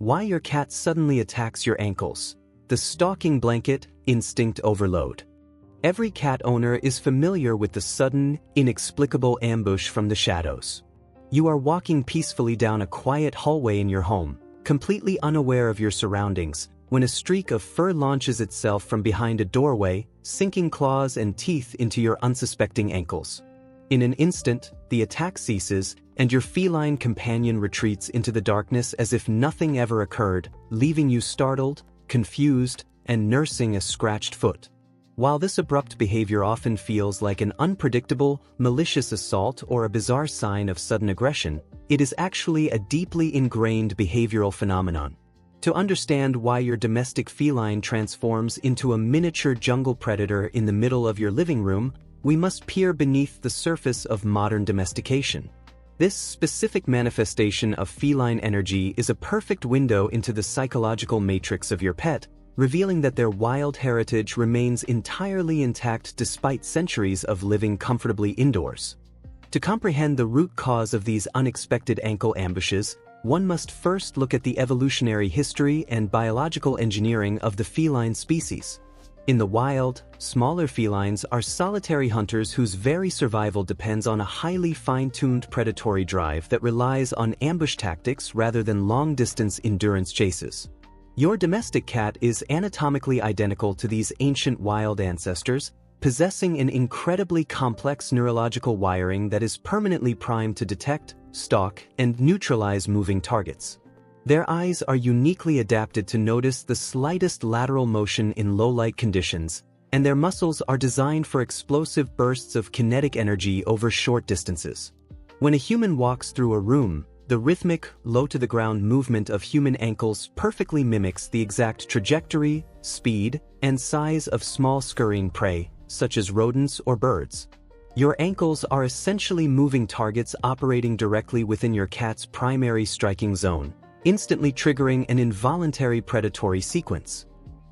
Why your cat suddenly attacks your ankles. The stalking blanket, instinct overload. Every cat owner is familiar with the sudden, inexplicable ambush from the shadows. You are walking peacefully down a quiet hallway in your home, completely unaware of your surroundings, when a streak of fur launches itself from behind a doorway, sinking claws and teeth into your unsuspecting ankles. In an instant, the attack ceases, and your feline companion retreats into the darkness as if nothing ever occurred, leaving you startled, confused, and nursing a scratched foot. While this abrupt behavior often feels like an unpredictable, malicious assault or a bizarre sign of sudden aggression, it is actually a deeply ingrained behavioral phenomenon. To understand why your domestic feline transforms into a miniature jungle predator in the middle of your living room, we must peer beneath the surface of modern domestication. This specific manifestation of feline energy is a perfect window into the psychological matrix of your pet, revealing that their wild heritage remains entirely intact despite centuries of living comfortably indoors. To comprehend the root cause of these unexpected ankle ambushes, one must first look at the evolutionary history and biological engineering of the feline species. In the wild, smaller felines are solitary hunters whose very survival depends on a highly fine-tuned predatory drive that relies on ambush tactics rather than long-distance endurance chases. Your domestic cat is anatomically identical to these ancient wild ancestors, possessing an incredibly complex neurological wiring that is permanently primed to detect, stalk, and neutralize moving targets. Their eyes are uniquely adapted to notice the slightest lateral motion in low-light conditions, and their muscles are designed for explosive bursts of kinetic energy over short distances. When a human walks through a room, the rhythmic, low-to-the-ground movement of human ankles perfectly mimics the exact trajectory, speed, and size of small scurrying prey, such as rodents or birds. Your ankles are essentially moving targets operating directly within your cat's primary striking zone, instantly triggering an involuntary predatory sequence.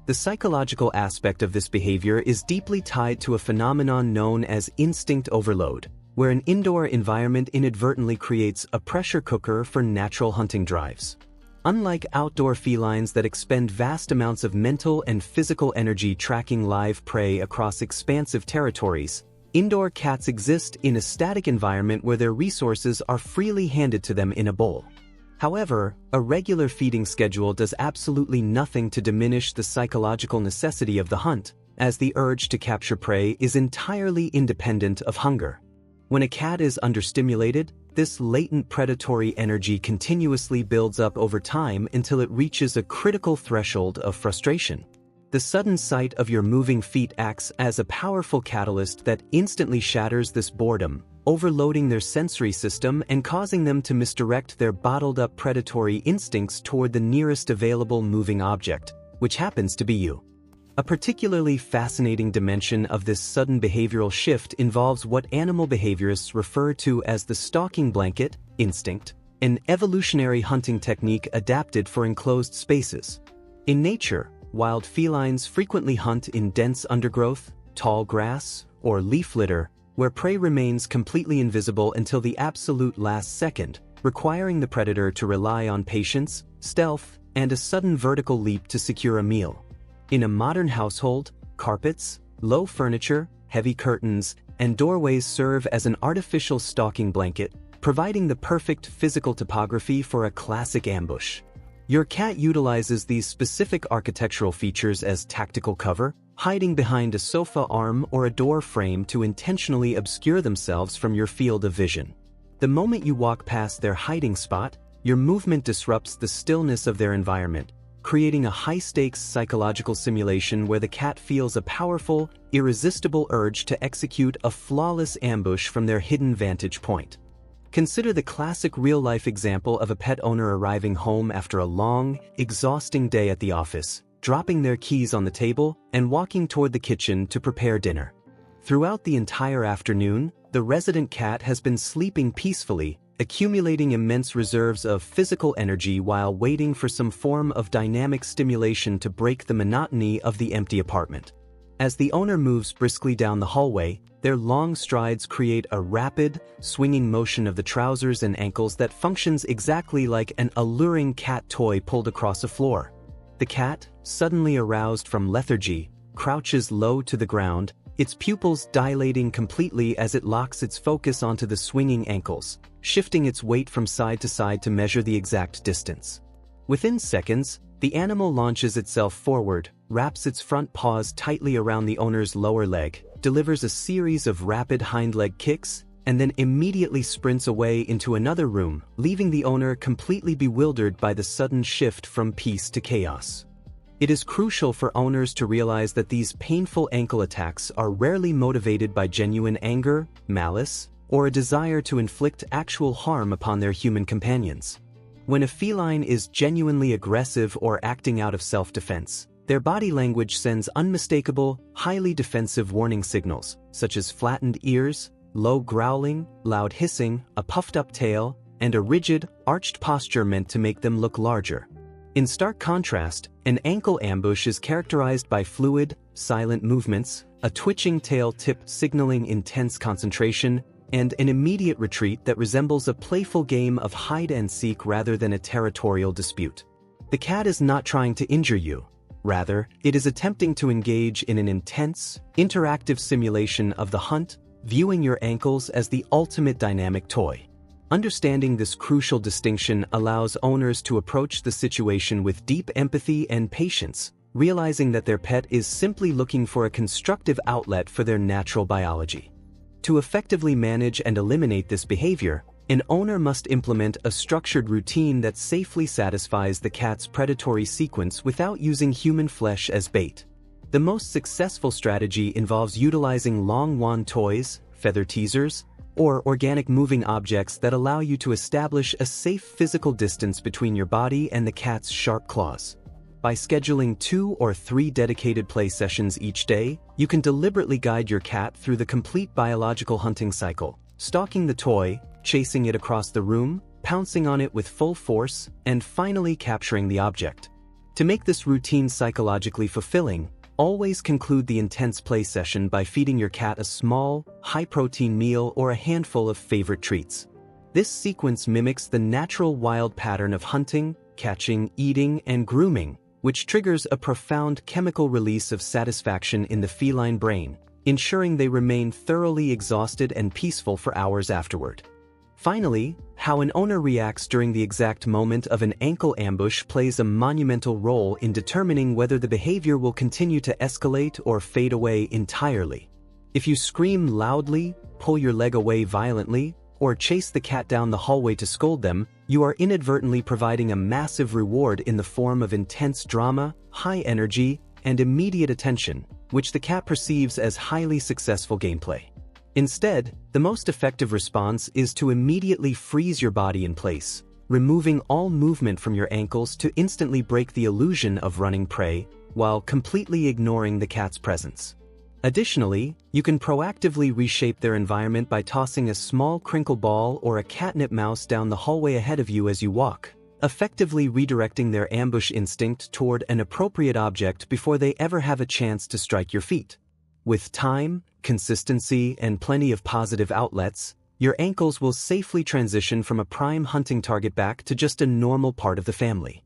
The psychological aspect of this behavior is deeply tied to a phenomenon known as instinct overload, where an indoor environment inadvertently creates a pressure cooker for natural hunting drives. Unlike outdoor felines that expend vast amounts of mental and physical energy tracking live prey across expansive territories, indoor cats exist in a static environment where their resources are freely handed to them in a bowl. However, a regular feeding schedule does absolutely nothing to diminish the psychological necessity of the hunt, as the urge to capture prey is entirely independent of hunger. When a cat is understimulated, this latent predatory energy continuously builds up over time until it reaches a critical threshold of frustration. The sudden sight of your moving feet acts as a powerful catalyst that instantly shatters this boredom, overloading their sensory system and causing them to misdirect their bottled-up predatory instincts toward the nearest available moving object, which happens to be you. A particularly fascinating dimension of this sudden behavioral shift involves what animal behaviorists refer to as the stalking blanket, instinct, an evolutionary hunting technique adapted for enclosed spaces. In nature, wild felines frequently hunt in dense undergrowth, tall grass, or leaf litter, where prey remains completely invisible until the absolute last second, requiring the predator to rely on patience, stealth, and a sudden vertical leap to secure a meal. In a modern household, carpets, low furniture, heavy curtains, and doorways serve as an artificial stalking blanket, providing the perfect physical topography for a classic ambush. Your cat utilizes these specific architectural features as tactical cover, hiding behind a sofa arm or a door frame to intentionally obscure themselves from your field of vision. The moment you walk past their hiding spot, your movement disrupts the stillness of their environment, creating a high-stakes psychological simulation where the cat feels a powerful, irresistible urge to execute a flawless ambush from their hidden vantage point. Consider the classic real-life example of a pet owner arriving home after a long, exhausting day at the office, dropping their keys on the table, and walking toward the kitchen to prepare dinner. Throughout the entire afternoon, the resident cat has been sleeping peacefully, accumulating immense reserves of physical energy while waiting for some form of dynamic stimulation to break the monotony of the empty apartment. As the owner moves briskly down the hallway, their long strides create a rapid, swinging motion of the trousers and ankles that functions exactly like an alluring cat toy pulled across a floor. The cat, suddenly aroused from lethargy, crouches low to the ground, its pupils dilating completely as it locks its focus onto the swinging ankles, shifting its weight from side to side to measure the exact distance. Within seconds, the animal launches itself forward, wraps its front paws tightly around the owner's lower leg, delivers a series of rapid hind leg kicks, and then immediately sprints away into another room, leaving the owner completely bewildered by the sudden shift from peace to chaos. It is crucial for owners to realize that these painful ankle attacks are rarely motivated by genuine anger, malice, or a desire to inflict actual harm upon their human companions. When a feline is genuinely aggressive or acting out of self-defense, their body language sends unmistakable, highly defensive warning signals, such as flattened ears, low growling, loud hissing, a puffed-up tail, and a rigid, arched posture meant to make them look larger. In stark contrast, an ankle ambush is characterized by fluid, silent movements, a twitching tail tip signaling intense concentration, and an immediate retreat that resembles a playful game of hide-and-seek rather than a territorial dispute. The cat is not trying to injure you. Rather, it is attempting to engage in an intense, interactive simulation of the hunt, viewing your ankles as the ultimate dynamic toy. Understanding this crucial distinction allows owners to approach the situation with deep empathy and patience, realizing that their pet is simply looking for a constructive outlet for their natural biology. To effectively manage and eliminate this behavior, an owner must implement a structured routine that safely satisfies the cat's predatory sequence without using human flesh as bait. The most successful strategy involves utilizing long wand toys, feather teasers, or organic moving objects that allow you to establish a safe physical distance between your body and the cat's sharp claws. By scheduling 2 or 3 dedicated play sessions each day, you can deliberately guide your cat through the complete biological hunting cycle, stalking the toy, chasing it across the room, pouncing on it with full force, and finally capturing the object. To make this routine psychologically fulfilling, always conclude the intense play session by feeding your cat a small, high-protein meal or a handful of favorite treats. This sequence mimics the natural wild pattern of hunting, catching, eating, and grooming, which triggers a profound chemical release of satisfaction in the feline brain, ensuring they remain thoroughly exhausted and peaceful for hours afterward. Finally, how an owner reacts during the exact moment of an ankle ambush plays a monumental role in determining whether the behavior will continue to escalate or fade away entirely. If you scream loudly, pull your leg away violently, or chase the cat down the hallway to scold them, you are inadvertently providing a massive reward in the form of intense drama, high energy, and immediate attention, which the cat perceives as highly successful gameplay. Instead, the most effective response is to immediately freeze your body in place, removing all movement from your ankles to instantly break the illusion of running prey, while completely ignoring the cat's presence. Additionally, you can proactively reshape their environment by tossing a small crinkle ball or a catnip mouse down the hallway ahead of you as you walk, effectively redirecting their ambush instinct toward an appropriate object before they ever have a chance to strike your feet. With time, consistency, and plenty of positive outlets, your ankles will safely transition from a prime hunting target back to just a normal part of the family.